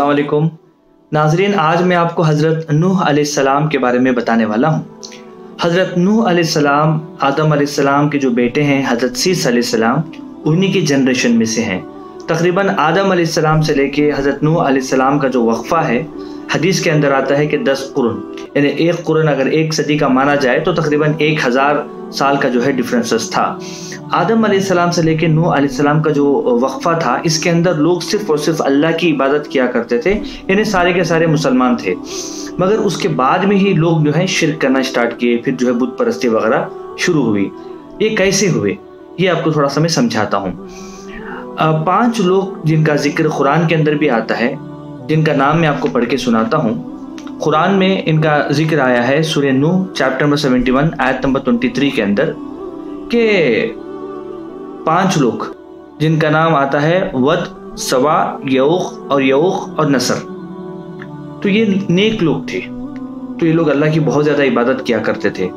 अस्सलाम वालेकुम नाज़रीन, आज मैं आपको हज़रत नूह अलैहिस्सलाम के बारे में बताने वाला हूँ। हज़रत नूह अलैहिस्सलाम आदम अलैहिस्सलाम के जो बेटे हैं हज़रत सीस अलैहिस्सलाम, उन्हीं की जनरेशन में से हैं। तकरीबन आदम अलैहिस्सलाम से लेके हज़रत नूह अलैहिस्सलाम का जो वक्फ़ा है, हदीस के अंदर आता है कि 10 कुरन, यानी एक कुरन अगर 1 सदी का माना जाए तो तकरीबन 1000 साल का जो है डिफरेंसेस था। आदम अलैहिस्सलाम से लेकर नूह अलैहिस्सलाम का जो वक्फ़ा था, इसके अंदर लोग सिर्फ़ और सिर्फ अल्लाह की इबादत किया करते थे, यानी सारे के सारे मुसलमान थे। मगर उसके बाद में ही लोग जो है शिर्क करना स्टार्ट किए, फिर जो है बुत परस्ती वगैरह शुरू हुई। ये कैसे हुए, ये आपको थोड़ा सा मैं समझाता हूँ। 5 लोग जिनका जिक्र कुरान के अंदर भी आता है, जिनका नाम मैं आपको पढ़ के सुनाता हूँ। कुरान में इनका जिक्र आया है सूरह नूह चैप्टर नंबर 71 आयत नंबर 23 के अंदर के 5 लोग जिनका नाम आता है वद, सवा, यऊख और नसर। तो ये नेक लोग थे, तो ये लोग अल्लाह की बहुत ज़्यादा इबादत किया करते थे।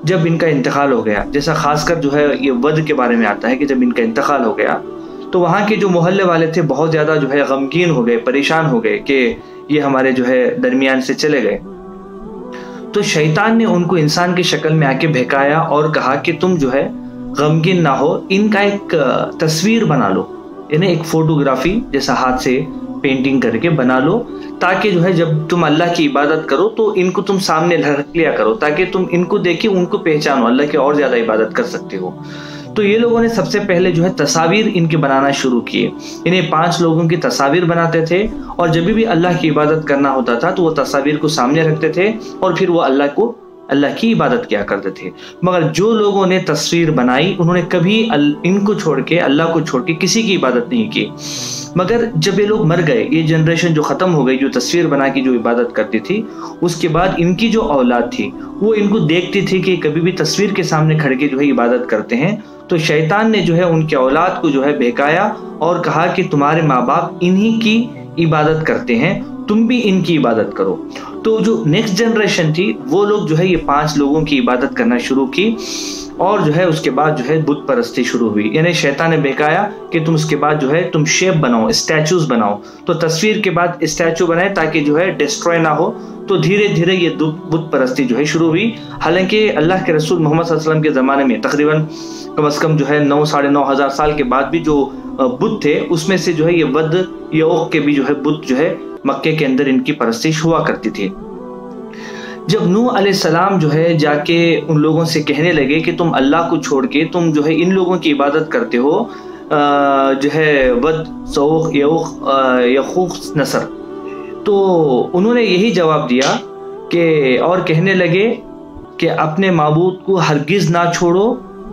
जब इनका इंतकाल हो गया, जैसा खासकर जो है ये वद के बारे में आता है कि जब इनका इंतकाल हो गया तो वहाँ के जो मोहल्ले वाले थे बहुत ज़्यादा जो है गमगीन हो गए, परेशान हो गए कि ये हमारे जो है दरमियान से चले गए। तो शैतान ने उनको इंसान की शक्ल में आके बहकाया और कहा कि तुम जो है गमगीन ना हो, इनका एक तस्वीर बना लो, यानी एक फोटोग्राफी जैसा हाथ से पेंटिंग करके बना लो, ताकि जो है जब तुम अल्लाह की इबादत करो तो इनको तुम सामने रख लिया करो, ताकि तुम इनको देखे उनको पहचानो, अल्लाह की और ज़्यादा इबादत कर सकते हो। तो ये लोगों ने सबसे पहले जो है तस्वीर इनके बनाना शुरू किए। इन्हें 5 लोगों की तस्वीर बनाते थे और जब भी अल्लाह की इबादत करना होता था तो वो तस्वीर को सामने रखते थे और फिर वो अल्लाह की इबादत किया करते थे। मगर जो लोगों ने तस्वीर बनाई उन्होंने कभी इनको छोड़ के, अल्लाह को छोड़ के किसी की इबादत नहीं की। मगर जब ये लोग मर गए, ये जनरेशन जो ख़त्म हो गई, जो तस्वीर बना के जो इबादत करती थी, उसके बाद इनकी जो औलाद थी वो इनको देखती थी कि कभी भी तस्वीर के सामने खड़े के जो है इबादत करते हैं। तो शैतान ने जो है उनके औलाद को जो है बहकाया और कहा कि तुम्हारे माँ बाप इन्हीं की इबादत करते हैं, तुम भी इनकी इबादत करो। तो जो नेक्स्ट जनरेशन थी वो लोग जो है ये 5 लोगों की इबादत करना शुरू की और जो है उसके बाद जो है बुत परस्ती शुरू हुई। यानी शैतान ने बहकाया कि तुम उसके बाद जो है तुम शेप बनाओ, स्टैचूज बनाओ। तो तस्वीर के बाद स्टैचू बनाए ताकि जो है डिस्ट्रॉय ना हो। तो धीरे धीरे ये बुत परस्ती जो है शुरू हुई। हालांकि अल्लाह के रसूल मोहम्मद सल्लल्लाहु अलैहि वसल्लम के ज़माने में तकरीबन कम से कम जो है 9 साढ़े 9 हज़ार साल के बाद भी जो बुत थे उसमें से जो है ये वद, यऊख के भी जो है बुत जो है मक्के के अंदर इनकी परस्तिश हुआ करती थी। जब नूह अलैहिस्सलाम जो है जाके उन लोगों से कहने लगे कि तुम अल्लाह को छोड़ के तुम जो है इन लोगों की इबादत करते हो, जो है वद, सऊख, यऊख, नसर, तो उन्होंने यही जवाब दिया कि और कहने लगे कि अपने माबूद को हरगिज़ ना छोड़ो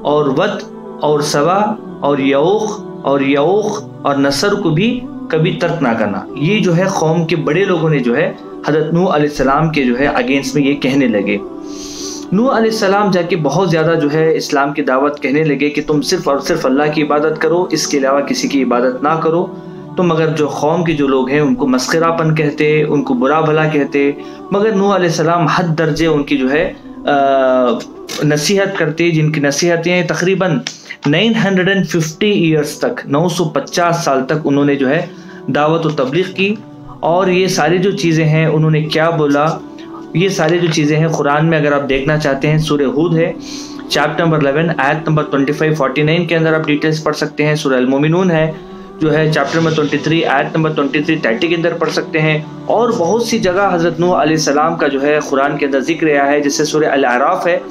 और वद और सवा और यऊख और नसर को भी कभी तर्क ना करना। ये जो है कौम के बड़े लोगों ने जो है हज़रत नूह अलैहिस्सलाम के जो है अगेंस्ट में ये कहने लगे। नूह अलैहिस्सलाम जाके बहुत ज़्यादा जो है इस्लाम की दावत कहने लगे कि तुम सिर्फ़ और सिर्फ अल्लाह की इबादत करो, इसके अलावा किसी की इबादत ना करो। तो मगर जो कौम के जो लोग हैं उनको मस्खरापन कहते, उनको बुरा भला कहते। मगर नूह अलैहिस्सलाम हद दर्जे उनकी जो है नसीहत करते, जिनकी नसीहतें तकरीबन 950 ईयर्स तक, 950 साल तक उन्होंने जो है दावत व तबलीग की। और ये सारी जो चीज़ें हैं उन्होंने क्या बोला, ये सारी जो चीज़ें हैं कुरान में अगर आप देखना चाहते हैं सूरह हूद है चैप्टर नंबर 11 आयत नंबर 25-49 के अंदर आप डिटेल्स पढ़ सकते हैं। सूरह अल-मोमिनून है जो है चैप्टर नंबर 23 आयत नंबर 23-30 के अंदर पढ़ सकते हैं। और बहुत सी जगह हज़रत नूह अलैहिस्सलाम का जो है कुरान के अंदर जिक्र आया है, जैसे सूरह अल-आराफ है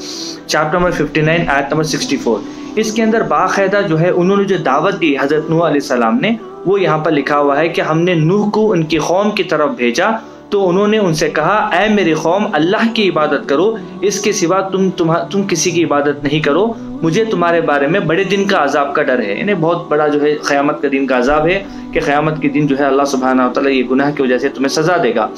चैप्टर नंबर 59 आयत नंबर 64। इसके अंदर बाकायदा जो है उन्होंने जो दावत दी हज़रत नूह अलैहिस्सलाम ने, वो यहाँ पर लिखा हुआ है कि हमने नूह को उनकी कौम की तरफ भेजा तो उन्होंने उनसे कहा, ऐ मेरी कौम, अल्लाह की इबादत करो, इसके सिवा तुम किसी की इबादत नहीं करो। मुझे तुम्हारे बारे में बड़े दिन का अजाब का डर है। इन्हें बहुत बड़ा जो है क़यामत का दिन का अजाब है कि क़यामत के दिन जो है अल्लाह सुब्हानहू व तआला ये गुनाह की वजह से तुम्हें सज़ा देगा।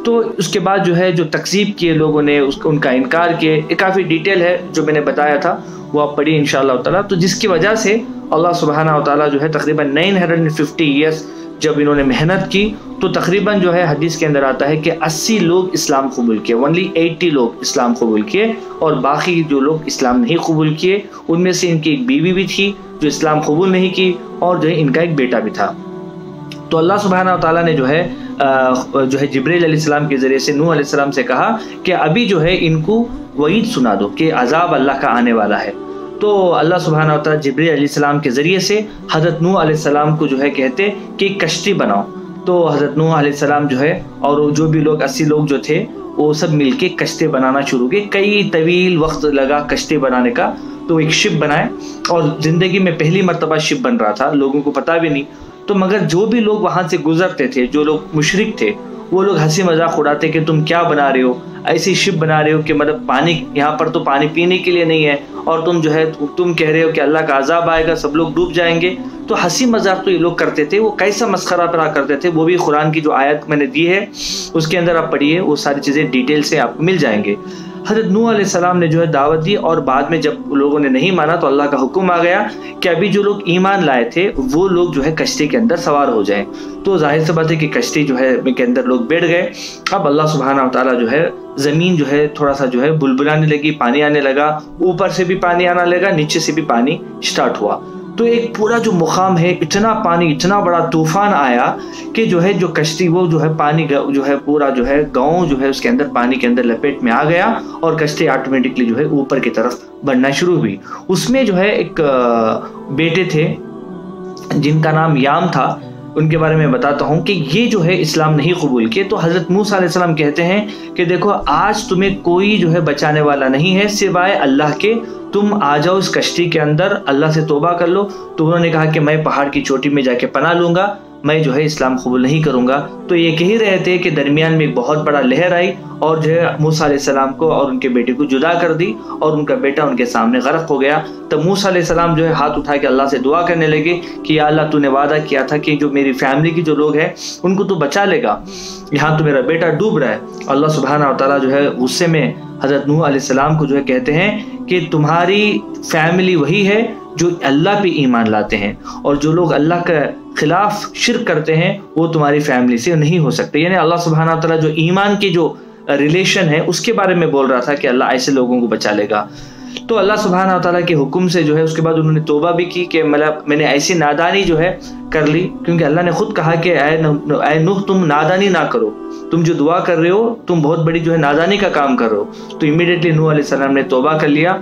तो उसके बाद जो है जो तकज़ीब किए लोगों ने, उनका इनकार किए, काफ़ी डिटेल है जो मैंने बताया था, वो आप पढ़िए इंशाअल्लाह ताला। तो जिसकी वजह से अल्लाह सुब्हानहू व तआला जो है तकरीबन 950 ईयर्स जब इन्होंने मेहनत की तो तकरीबन जो है हदीस के अंदर आता है कि 80 लोग इस्लाम कबूल किए, ओनली 80 लोग इस्लाम कबूल किए और बाकी जो लोग इस्लाम नहीं कबूल किए उनमें से इनकी एक बीवी भी थी जो इस्लाम कबूल नहीं की और जो है इनका एक बेटा भी था। तो अल्लाह सुब्हानहू व तआला ने जो है जो है जिब्रील अलैहिस्सलाम के ज़रिए से नूह अलैहिस्सलाम से कहा कि अभी जो है इनको वईद सुना दो कि अजाब अल्लाह का आने वाला है। तो अल्लाह सुब्हानहू व तआला जिब्रील अलैहिस्सलाम के ज़रिए से हज़रत नूह अलैहिस्सलाम को जो है कहते कि कश्ती बनाओ। तो हज़रत नूह अलैहिस्सलाम जो है और जो भी लोग 80 लोग जो थे वो सब मिलके कश्ती बनाना शुरू किए। कई तवील वक्त लगा कश्ती बनाने का। तो एक शिप बनाए और ज़िंदगी में पहली मर्तबा शिप बन रहा था, लोगों को पता भी नहीं। तो मगर जो भी लोग वहाँ से गुजरते थे, जो लोग मुशरिक थे, वो लोग हंसी मजाक उड़ाते कि तुम क्या बना रहे हो, ऐसी शिप बना रहे हो कि मतलब पानी यहाँ पर तो पानी पीने के लिए नहीं है और तुम जो है तुम कह रहे हो कि अल्लाह का अजाब आएगा, सब लोग डूब जाएंगे। तो हंसी मजाक तो ये लोग करते थे। वो कैसा मस्खरा करा करते थे वो भी कुरान की जो आयत मैंने दी है उसके अंदर आप पढ़िए, वो सारी चीज़ें डिटेल से आपको मिल जाएंगे। हज़रत नूह अलैहिस्सलाम ने जो है दावत दी और बाद में जब लोगों ने नहीं माना तो अल्लाह का हुक्म आ गया कि अभी जो लोग ईमान लाए थे वो लोग जो है कश्ती के अंदर सवार हो जाएं। तो जाहिर सी बात है कि कश्ती जो है के अंदर लोग बैठ गए। अब अल्लाह सुब्हानहू व तआला जो है ज़मीन जो है थोड़ा सा जो है बुलबुलाने लगी, पानी आने लगा, ऊपर से भी पानी आने लगा, नीचे से भी पानी स्टार्ट हुआ। तो एक पूरा जो मुकाम है, इतना पानी, इतना बड़ा तूफान आया कि जो है जो कश्ती वो जो है पानी जो है पूरा जो है गाँव जो है उसके अंदर पानी के अंदर लपेट में आ गया और कश्ती ऑटोमेटिकली जो है ऊपर की तरफ बढ़ना शुरू हुई। उसमें जो है एक बेटे थे जिनका नाम याम था, उनके बारे में बताता हूँ कि ये जो है इस्लाम नहीं कबूल किए। तो हज़रत मूसा अलैहिस्सलाम कहते हैं कि देखो आज तुम्हें कोई जो है बचाने वाला नहीं है सिवाय अल्लाह के, तुम आ जाओ इस कश्ती के अंदर, अल्लाह से तौबा कर लो। तो उन्होंने कहा कि मैं पहाड़ की चोटी में जाके पनाह लूँगा, मैं जो है इस्लाम कबूल नहीं करूँगा। तो ये कह ही रहे थे कि दरमियान में एक बहुत बड़ा लहर आई और जो है मूसा अलैहिस्सलाम को और उनके बेटे को जुदा कर दी और उनका बेटा उनके सामने गर्क हो गया। तब मूसा अलैहिस्सलाम जो है हाथ उठा के अल्लाह से दुआ करने लगे कि या अल्लाह तूने वादा किया था कि जो मेरी फैमिली की जो लोग हैं उनको तू बचा लेगा, यहाँ तो मेरा बेटा डूब रहा है। अल्लाह सुब्हानहू व तआला जो है गुस्से में हज़रत नूह अलैहिस्सलाम को जो है कहते हैं कि तुम्हारी फैमिली वही है जो अल्लाह पे ईमान लाते हैं और जो लोग अल्लाह के खिलाफ शिर्क करते हैं वो तुम्हारी फैमिली से नहीं हो सकते। यानी अल्लाह सुब्हानहू व तआला जो ईमान की जो रिलेशन है उसके बारे में बोल रहा था कि अल्लाह ऐसे लोगों को बचा लेगा। तो अल्लाह सुब्हानहू व तआला के हुक्म से जो है उसके बाद उन्होंने तौबा भी की कि मतलब मैंने ऐसी नादानी जो है कर ली, क्योंकि अल्लाह ने खुद कहा कि ऐ नूह तुम नादानी ना करो, तुम जो दुआ कर रहे हो तुम बहुत बड़ी जो है नादानी का काम कर रहे हो। तो इमीडिएटली नूह अलैहिस्सलाम ने तौबा कर लिया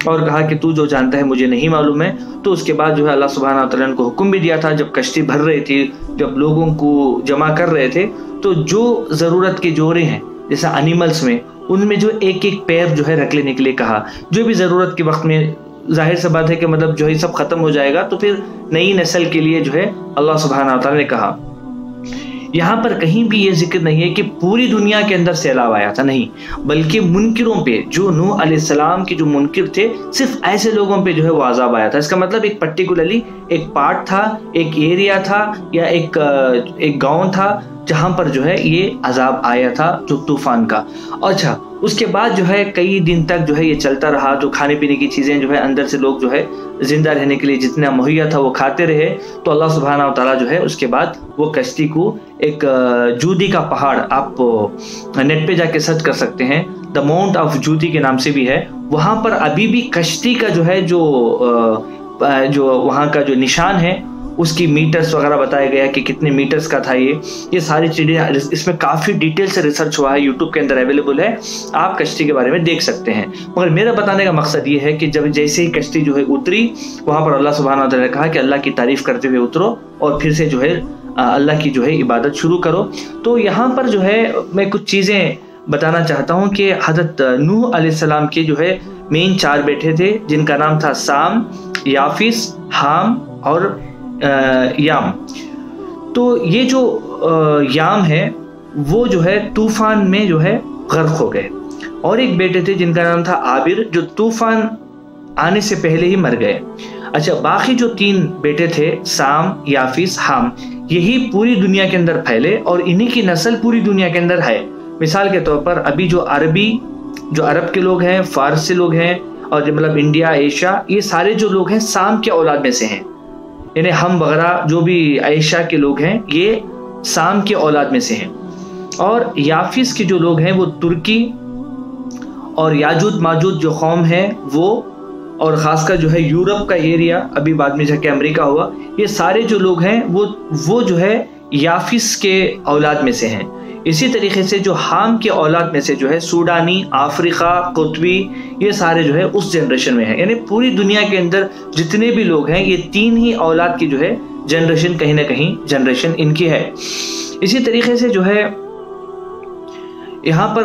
और कहा कि तू जो जानता है मुझे नहीं मालूम है। तो उसके बाद जो है अल्लाह सुब्हानहू व तआला ने हुक्म भी दिया था, जब कश्ती भर रही थी, जब लोगों को जमा कर रहे थे, तो जो ज़रूरत के जोड़े हैं जैसा एनिमल्स में, उनमें जो एक एक पैर जो है रख लेने के लिए कहा। जो भी ज़रूरत के वक्त में जाहिर सी बात है कि मतलब जो है सब ख़त्म हो जाएगा, तो फिर नई नस्ल के लिए जो है अल्लाह सुब्हानहू व तआला ने कहा। यहाँ पर कहीं भी ये जिक्र नहीं है कि पूरी दुनिया के अंदर सैलाब आया था, नहीं, बल्कि मुनकिरों पे, जो नूह अलैहिस्सलाम के जो मुनकिर थे, सिर्फ ऐसे लोगों पे जो है वो अजाब आया था। इसका मतलब एक पर्टिकुलरली एक पार्ट था, एक एरिया था या एक गांव था जहाँ पर जो है ये अजाब आया था जो तूफान का। अच्छा, उसके बाद जो है कई दिन तक जो है ये चलता रहा। जो खाने पीने की चीज़ें जो है अंदर से लोग जो है जिंदा रहने के लिए जितना मुहैया था वो खाते रहे। तो अल्लाह सुब्हानहू व तआला जो है उसके बाद वो कश्ती को एक जूदी का पहाड़, आप नेट पे जाके सर्च कर सकते हैं, द माउंट ऑफ जूदी के नाम से भी है, वहाँ पर अभी भी कश्ती का जो है जो वहाँ का जो निशान है उसकी मीटर्स वगैरह बताया गया कि कितने मीटर्स का था ये सारी चीज़ें। इसमें काफ़ी डिटेल से रिसर्च हुआ है, यूट्यूब के अंदर अवेलेबल है, आप कश्ती के बारे में देख सकते हैं। मगर मेरा बताने का मकसद ये है कि जब जैसे ही कश्ती जो है उतरी, वहाँ पर अल्लाह सुब्हानहू व तआला ने कहा कि अल्लाह की तारीफ़ करते हुए उतरो और फिर से जो है अल्लाह की जो है इबादत शुरू करो। तो यहाँ पर जो है मैं कुछ चीज़ें बताना चाहता हूँ कि हज़रत नूह अलैहिस्सलाम के जो है मेन 4 बेटे थे, जिनका नाम था साम, याफिस, हाम और याम। तो ये जो याम है वो जो है तूफान में जो है गर्क हो गए, और एक बेटे थे जिनका नाम था आबिर, जो तूफान आने से पहले ही मर गए। अच्छा, बाकी जो 3 बेटे थे साम, याफिस, हाम, यही पूरी दुनिया के अंदर फैले और इन्हीं की नस्ल पूरी दुनिया के अंदर है। मिसाल के तौर पर अभी जो अरब के लोग हैं, फारसी लोग हैं और मतलब इंडिया, एशिया, ये सारे जो लोग हैं साम के औलाद में से हैं। यानी हम वगैरह जो भी एशिया के लोग हैं ये साम के औलाद में से हैं। और याफिस के जो लोग हैं वो तुर्की और याजूज माजूज जो कौम है वो, और ख़ासकर जो है यूरोप का एरिया, अभी बाद में जाके अमेरिका हुआ, ये सारे जो लोग हैं वो जो है याफिस के औलाद में से हैं। इसी तरीके से जो हाम के औलाद में से जो है सूडानी, अफ्रीका, कुतबी, ये सारे जो है उस जनरेशन में है। यानी पूरी दुनिया के अंदर जितने भी लोग हैं ये 3 ही औलाद की जो है जनरेशन कहीं ना कहीं जनरेशन इनकी है। इसी तरीके से जो है यहाँ पर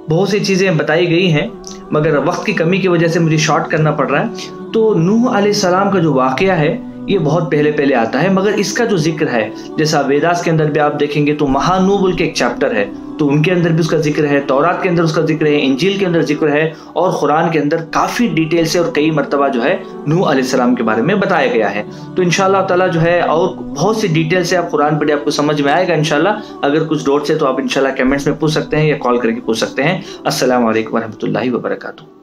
बहुत सी चीज़ें बताई गई हैं, मगर वक्त की कमी की वजह से मुझे शॉर्ट करना पड़ रहा है। तो नूह अलैहिस्सलाम का जो वाक़या है ये बहुत पहले आता है, मगर इसका जो जिक्र है, जैसा वेदास के अंदर भी आप देखेंगे तो महानूह के एक चैप्टर है, तो उनके अंदर भी उसका जिक्र है, तौरात के अंदर उसका जिक्र है, इंजील के अंदर जिक्र है, और कुरान के अंदर काफ़ी डिटेल से और कई मरतबा जो है नूह अलैहिस्सलाम के बारे में बताया गया है। तो इंशाअल्लाह ताला जो है और बहुत सी डिटेल से आप कुरान पढ़िए, आपको समझ में आएगा इंशाअल्लाह। अगर कुछ डाउट्स है तो आप इंशाअल्लाह कमेंट्स में पूछ सकते हैं या कॉल करके पूछ सकते हैं। अस्सलामु अलैकुम वरहमतुल्लाहि वबरकातुहू।